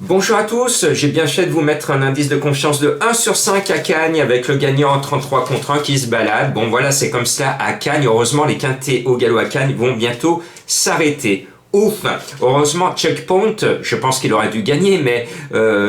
Bonjour à tous, j'ai bien fait de vous mettre un indice de confiance de 1 sur 5 à Cagnes avec le gagnant en 33 contre 1 qui se balade. Bon voilà, c'est comme cela à Cagnes. Heureusement, les quintés au galop à Cagnes vont bientôt s'arrêter. Ouf! Heureusement, Checkpoint, je pense qu'il aurait dû gagner, mais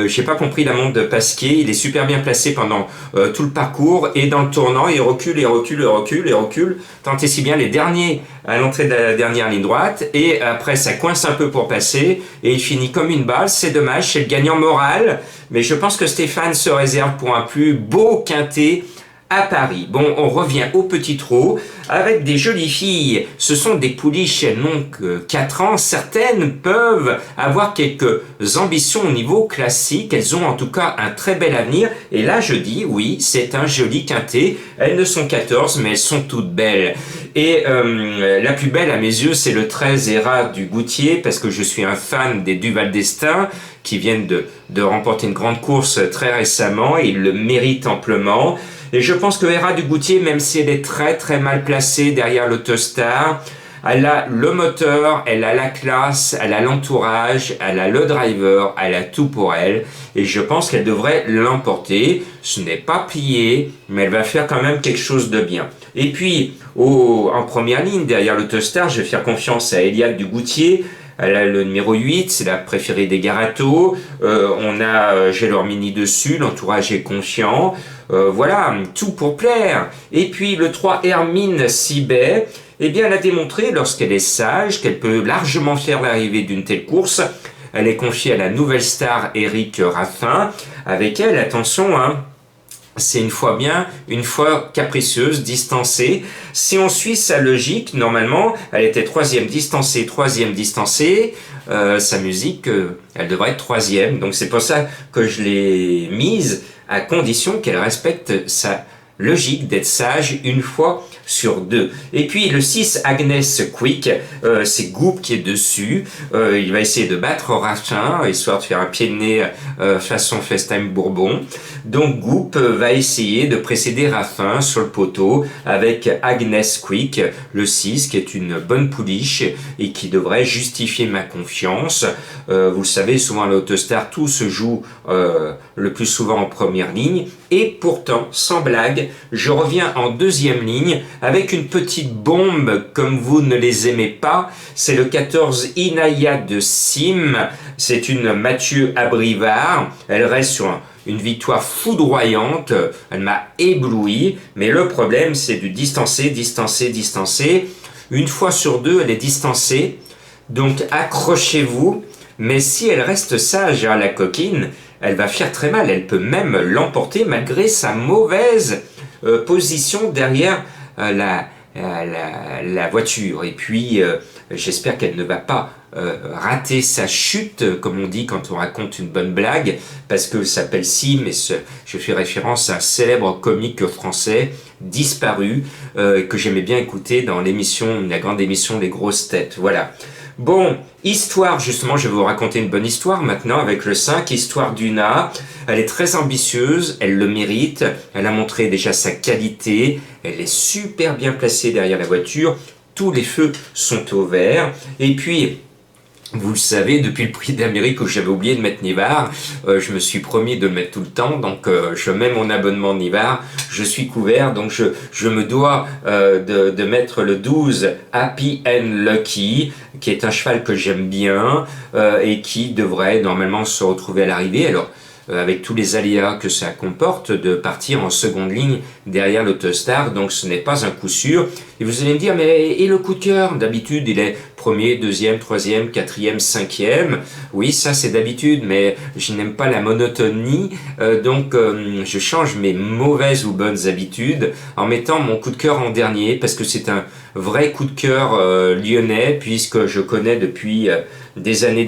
j'ai pas compris la montre de Pasquier. Il est super bien placé pendant tout le parcours et dans le tournant, il recule, il recule, il recule, il recule. Tant et si bien les derniers à l'entrée de la dernière ligne droite et après ça coince un peu pour passer et il finit comme une balle. C'est dommage, c'est le gagnant moral, mais je pense que Stéphane se réserve pour un plus beau quintet à Paris. Bon, on revient au petit trot avec des jolies filles. Ce sont des pouliches, elles n'ont que 4 ans. Certaines peuvent avoir quelques ambitions au niveau classique. Elles ont en tout cas un très bel avenir. Et là, je dis, oui, c'est un joli quintet. Elles ne sont 14, mais elles sont toutes belles. Et la plus belle à mes yeux, c'est le 13 Hera du Goutier, parce que je suis un fan des Duval d'Estaing, qui viennent de remporter une grande course très récemment, et ils le méritent amplement. Et je pense que Hera du Goutier, même si elle est très très mal placée derrière l'Autostar, elle a le moteur, elle a la classe, elle a l'entourage, elle a le driver, elle a tout pour elle. Et je pense qu'elle devrait l'emporter. Ce n'est pas plié, mais elle va faire quand même quelque chose de bien. Et puis, en première ligne, derrière l'Autostar, je vais faire confiance à Eliade du Goutier. Elle a le numéro 8, c'est la préférée des Garato. On a Gelormini dessus, l'entourage est confiant. Voilà, tout pour plaire. Et puis le 3 Hermine Sibet, eh bien, elle a démontré, lorsqu'elle est sage, qu'elle peut largement faire l'arrivée d'une telle course. Elle est confiée à la nouvelle star Éric Raffin. Avec elle, attention, hein, c'est une fois bien, une fois capricieuse, distancée. Si on suit sa logique, normalement, elle était troisième distancée, sa musique, elle devrait être troisième. Donc c'est pour ça que je l'ai mise, à condition qu'elle respecte sa logique d'être sage une fois sur deux. Et puis le 6 Agnès Quick, c'est Goop qui est dessus. Il va essayer de battre Raffin, histoire de faire un pied de nez façon FaceTime Bourbon. Donc Goop va essayer de précéder Raffin sur le poteau avec Agnès Quick, le 6, qui est une bonne pouliche et qui devrait justifier ma confiance. Vous le savez, souvent à l'Autostar, tout se joue le plus souvent en première ligne. Et pourtant, sans blague, je reviens en deuxième ligne avec une petite bombe comme vous ne les aimez pas. C'est le 14 Inaya de Sim. C'est une Mathieu Abrivard. Elle reste sur une victoire foudroyante. Elle m'a ébloui. Mais le problème, c'est du distancer. Une fois sur deux, elle est distancée. Donc accrochez-vous. Mais si elle reste sage à la coquine, elle va faire très mal. Elle peut même l'emporter malgré sa mauvaise position derrière la voiture. Et puis, j'espère qu'elle ne va pas rater sa chute, comme on dit quand on raconte une bonne blague, parce que ça s'appelle Sim, et je fais référence à un célèbre comique français disparu, que j'aimais bien écouter dans la grande émission Les Grosses Têtes. Voilà. Bon, histoire, justement, je vais vous raconter une bonne histoire maintenant avec le 5, Histoire d'Una. Elle est très ambitieuse, elle le mérite, elle a montré déjà sa qualité, elle est super bien placée derrière la voiture, tous les feux sont au vert, et puis... Vous le savez, depuis le prix d'Amérique où j'avais oublié de mettre Nivard, je me suis promis de le mettre tout le temps, donc je mets mon abonnement Nivard, je suis couvert, donc je me dois de mettre le 12 Happy and Lucky, qui est un cheval que j'aime bien et qui devrait normalement se retrouver à l'arrivée. Alors, avec tous les aléas que ça comporte, de partir en seconde ligne derrière l'Autostar, donc ce n'est pas un coup sûr. Et vous allez me dire, mais et le coup de cœur? D'habitude, il est premier, deuxième, troisième, quatrième, cinquième. Oui, ça c'est d'habitude, mais je n'aime pas la monotonie, donc je change mes mauvaises ou bonnes habitudes en mettant mon coup de cœur en dernier, parce que c'est un vrai coup de cœur lyonnais, puisque je connais depuis des années,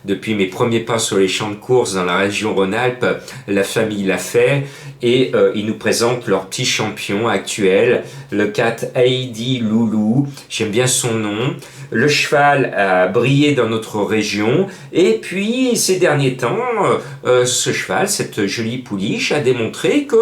depuis mes premiers pas sur les champs de course dans la région Rhône-Alpes, la famille l'a fait, et ils nous présentent leur petit champion actuel, le 4 Heidi Loulou. J'aime bien son nom. Le cheval a brillé dans notre région, et puis ces derniers temps, ce cheval, cette jolie pouliche, a démontré que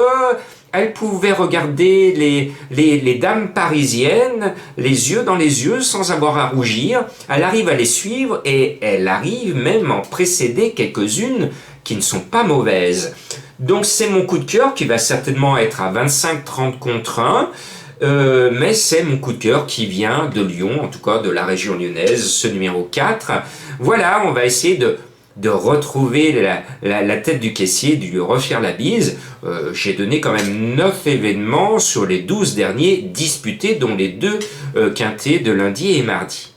elle pouvait regarder les dames parisiennes, les yeux dans les yeux, sans avoir à rougir. Elle arrive à les suivre et elle arrive même à en précéder quelques-unes qui ne sont pas mauvaises. Donc c'est mon coup de cœur qui va certainement être à 25-30 contre 1. Mais c'est mon coup de cœur qui vient de Lyon, en tout cas de la région lyonnaise, ce numéro 4. Voilà, on va essayer de retrouver la tête du caissier, de lui refaire la bise. J'ai donné quand même 9 événements sur les 12 derniers disputés, dont les 2 quintés de lundi et mardi.